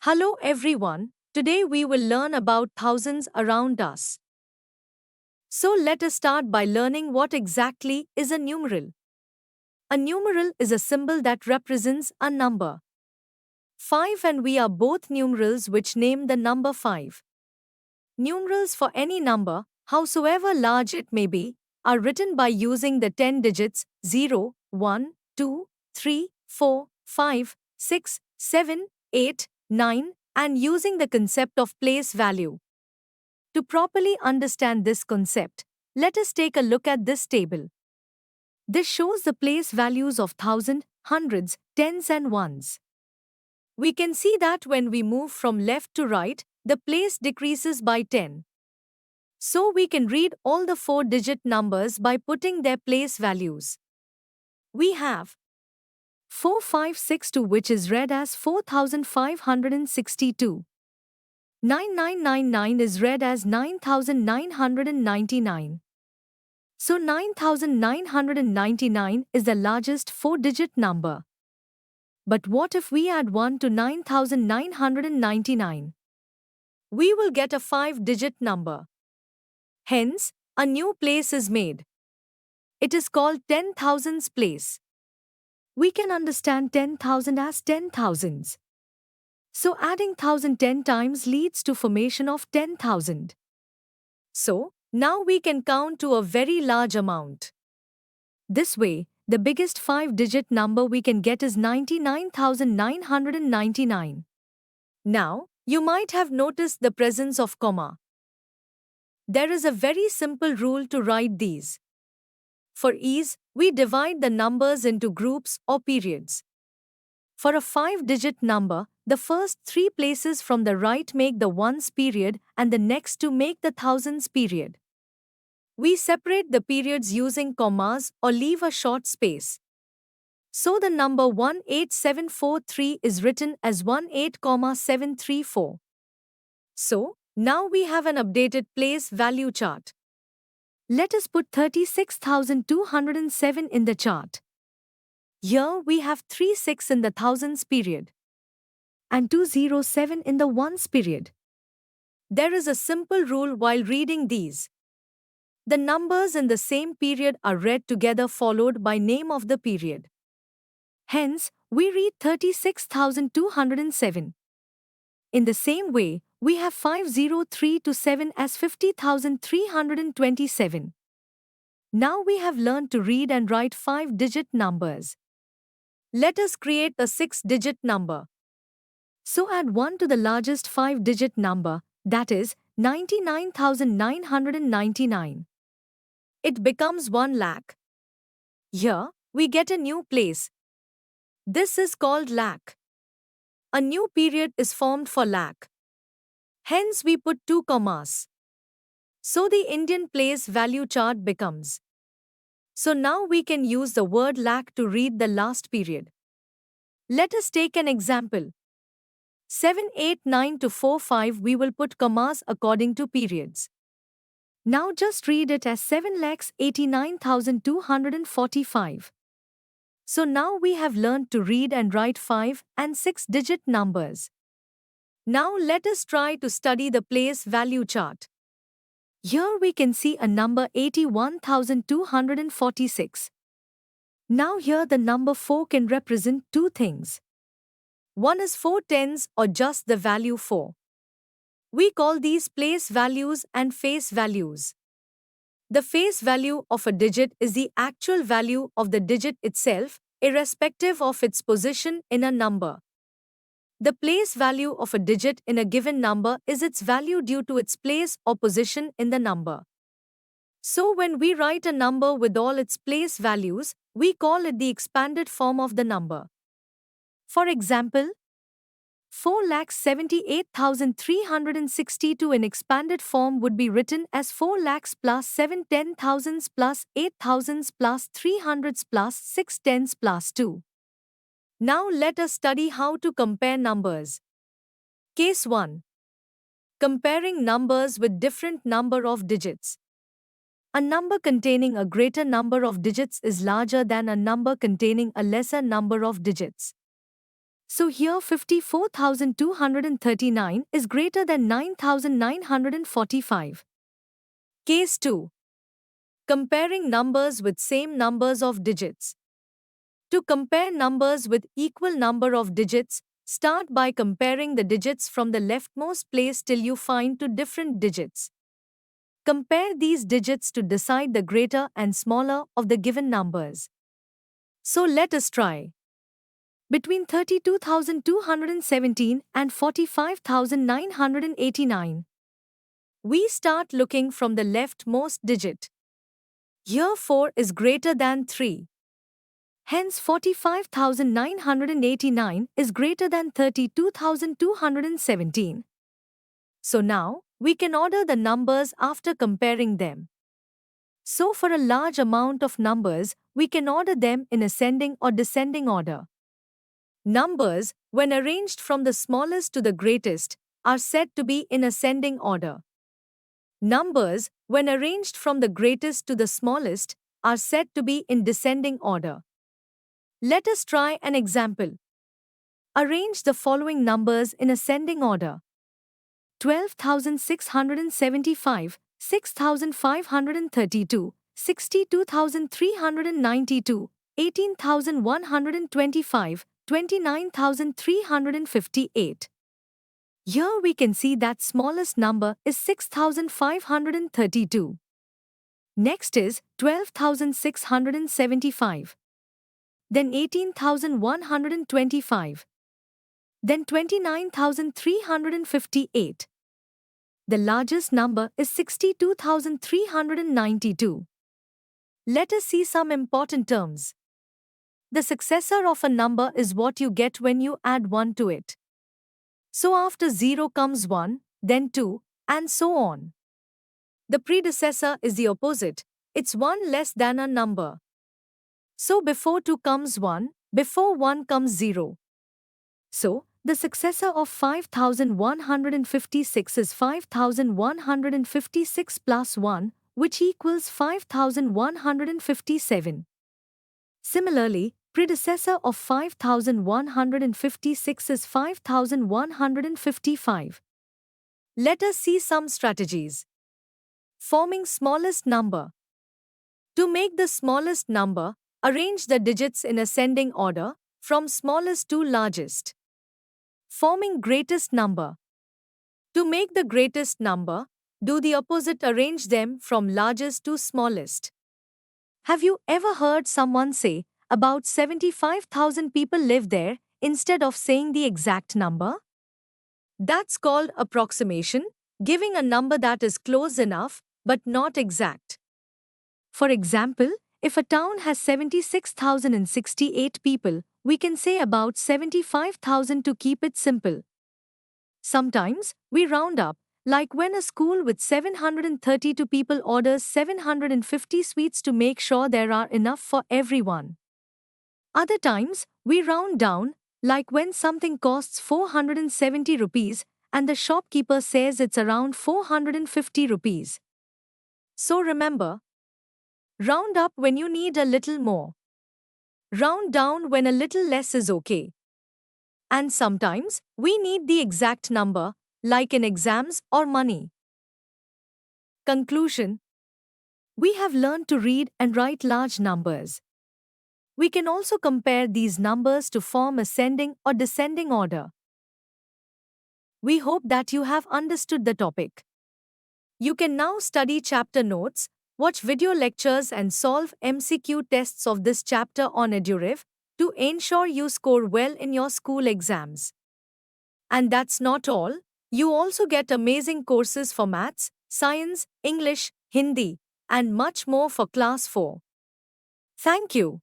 Hello everyone, today we will learn about thousands around us. So let us start by learning what exactly is a numeral. A numeral is a symbol that represents a number. 5 and we are both numerals which name the number 5. Numerals for any number, howsoever large it may be, are written by using the 10 digits 0, 1, 2, 3, 4, 5, 6, 7, 8, 9, and using the concept of place value. To properly understand this concept, let us take a look at this table. This shows the place values of thousand, hundreds, tens and ones. We can see that when we move from left to right, the place decreases by 10. So we can read all the 4-digit numbers by putting their place values. We have 4562 which is read as 4562. 9999 is read as 9999. So 9999 is the largest 4-digit number. But what if we add 1 to 9999? We will get a 5-digit number. Hence, a new place is made. It is called 10,000s place. We can understand 10,000 as 10,000s. So adding 1010 times leads to formation of 10,000. So, now we can count to a very large amount. This way, the biggest 5-digit number we can get is 99,999. Now, you might have noticed the presence of comma. There is a very simple rule to write these. For ease, we divide the numbers into groups or periods. For a 5-digit number, the first 3 places from the right make the ones period and the next 2 make the thousands period. We separate the periods using commas or leave a short space. So the number 18743 is written as 18,734. So, now we have an updated place value chart. Let us put 36,207 in the chart. Here we have 36 in the thousands period and 207 in the ones period. There is a simple rule while reading these. The numbers in the same period are read together followed by name of the period. Hence, we read 36,207. In the same way, we have 50327 as 50,327. Now we have learned to read and write 5-digit numbers. Let us create a 6-digit number. So add 1 to the largest 5-digit number, that is, 99,999. It becomes 1 lakh. Here, we get a new place. This is called lakh. A new period is formed for lakh. Hence we put 2 commas. So the Indian place value chart becomes. So now we can use the word lakh to read the last period. Let us take an example. 789 to 45 we will put commas according to periods. Now just read it as 7,89,245. So now we have learned to read and write 5 and 6-digit numbers. Now let us try to study the place value chart. Here we can see a number 81,246. Now here the number 4 can represent 2 things. One is 4 tens or just the value 4. We call these place values and face values. The face value of a digit is the actual value of the digit itself, irrespective of its position in a number. The place value of a digit in a given number is its value due to its place or position in the number. So when we write a number with all its place values, we call it the expanded form of the number. For example, 4,78,362 in expanded form would be written as 4 lakhs plus 7 10,000s plus 8,000s plus 300s plus 6 tens plus 2. Now let us study how to compare numbers. Case 1. Comparing numbers with different number of digits. A number containing a greater number of digits is larger than a number containing a lesser number of digits. So here 54,239 is greater than 9,945. Case 2. Comparing numbers with same numbers of digits. To compare numbers with equal number of digits, start by comparing the digits from the leftmost place till you find two different digits. Compare these digits to decide the greater and smaller of the given numbers. So let us try. Between 32,217 and 45,989. We start looking from the leftmost digit. Here 4 is greater than 3. Hence 45,989 is greater than 32,217. So now, we can order the numbers after comparing them. So for a large amount of numbers, we can order them in ascending or descending order. Numbers, when arranged from the smallest to the greatest, are said to be in ascending order. Numbers, when arranged from the greatest to the smallest, are said to be in descending order. Let us try an example. Arrange the following numbers in ascending order: 12,675, 6,532, 62,392, 18,125, 29,358. Here we can see that smallest number is 6,532. Next is 12,675. Then 18,125. Then 29,358. The largest number is 62,392. Let us see some important terms. The successor of a number is what you get when you add 1 to it. So after 0 comes 1, then 2, and so on. The predecessor is the opposite, it's 1 less than a number. So before 2 comes 1, before 1 comes 0. So, the successor of 5,156 is 5,156 plus 1, which equals 5,157. Similarly, predecessor of 5,156 is 5,155. Let us see some strategies. Forming smallest number. To make the smallest number, arrange the digits in ascending order, from smallest to largest. Forming greatest number. To make the greatest number, do the opposite, arrange them from largest to smallest. Have you ever heard someone say, about 75,000 people live there, instead of saying the exact number? That's called approximation, giving a number that is close enough, but not exact. For example, if a town has 76,068 people, we can say about 75,000 to keep it simple. Sometimes, we round up, like when a school with 732 people orders 750 sweets to make sure there are enough for everyone. Other times, we round down, like when something costs 470 rupees and the shopkeeper says it's around 450 rupees. So remember, round up when you need a little more. Round down when a little less is okay. And sometimes, we need the exact number, like in exams or money. Conclusion. We have learned to read and write large numbers. We can also compare these numbers to form ascending or descending order. We hope that you have understood the topic. You can now study chapter notes, watch video lectures and solve MCQ tests of this chapter on EduRev to ensure you score well in your school exams. And that's not all, you also get amazing courses for maths, science, English, Hindi, and much more for class 4. Thank you.